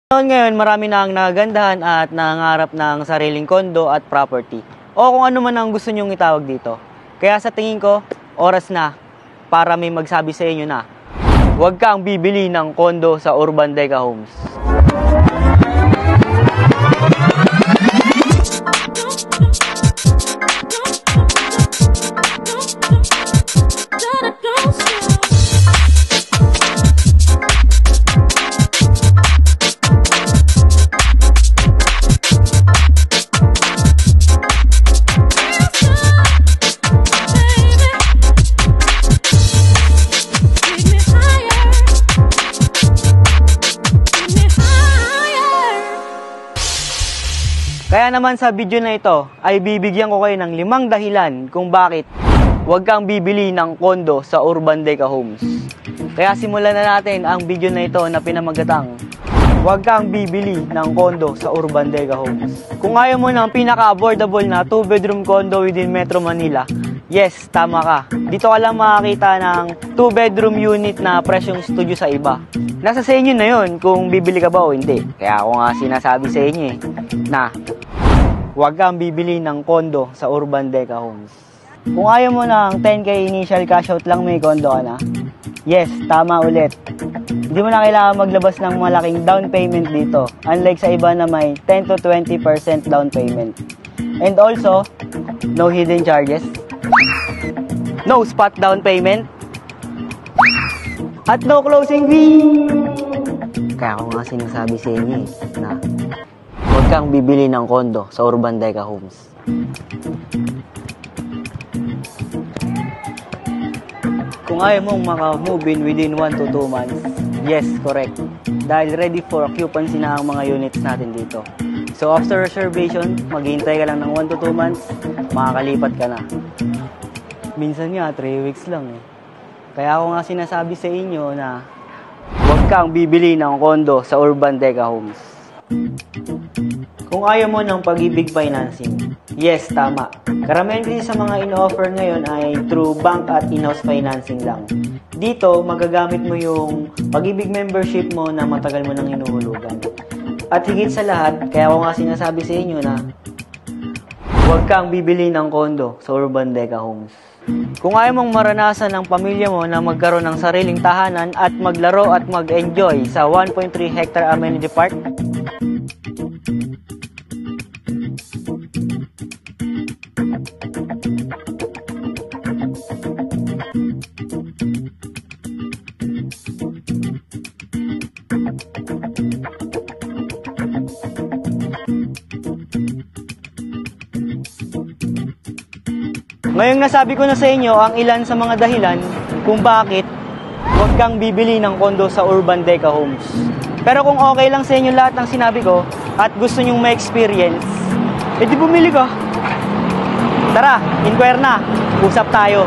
Ngayon, marami na ang nagagandahan at nangangarap ng sariling kondo at property o kung ano man ang gusto nyong itawag dito. Kaya sa tingin ko, oras na para may magsabi sa inyo na huwag kang bibili ng kondo sa Urbandeca Homes. Kaya naman sa video na ito ay bibigyan ko kayo ng 5 dahilan kung bakit huwag kang bibili ng kondo sa Urbandeca Homes. Kaya simulan na natin ang video na ito na pinamagatang huwag kang bibili ng kondo sa Urbandeca Homes. Kung ayaw mo ng pinaka-affordable na 2-bedroom condo within Metro Manila, yes, tama ka. Dito ka lang makakita ng 2-bedroom unit na presyong studio sa iba. Nasa sa inyo na yun kung bibili ka ba o hindi. Kaya ako nga sinasabi sa inyo na huwag kang bibili ng kondo sa Urbandeca Homes. Kung ayaw mo ng 10K initial cash out lang may kondo ka na, yes, tama ulit. Hindi mo na kailangan maglabas ng malaking down payment dito. Unlike sa iba na may 10 to 20% down payment. And also, no hidden charges, no spot down payment, at no closing fee. Kaya ako nga sinasabi sa inyo na huwag kang bibili ng kondo sa Urbandeca Homes. Kung ayaw mong maka-move in within 1 to 2 months, yes, correct. Dahil ready for occupancy na ang mga units natin dito. So after reservation, maghihintay ka lang ng 1 to 2 months, makakalipat ka na. Minsan nga, 3 weeks lang eh. Kaya ako nga sinasabi sa inyo na huwag kang bibili ng kondo sa Urbandeca Homes. Kung ayaw mo ng Pag-ibig financing, yes, tama. Karamihan kasi sa mga in-offer ngayon ay through bank at in-house financing lang. Dito, magagamit mo yung Pag-ibig membership mo na matagal mo nang hinuhulugan. At higit sa lahat, kaya ako nga sinasabi sa inyo na huwag kang bibili ng kondo sa Urbandeca Homes. Kung ayaw mong maranasan ng pamilya mo na magkaroon ng sariling tahanan at maglaro at mag-enjoy sa 1.3 hectare amenity park, ngayong nasabi ko na sa inyo ang ilan sa mga dahilan kung bakit huwag kang bibili ng kondo sa Urbandeca Homes. Pero kung okay lang sa inyo lahat ng sinabi ko at gusto nyong ma-experience, edi bumili ka. Tara, inquire na. Usap tayo.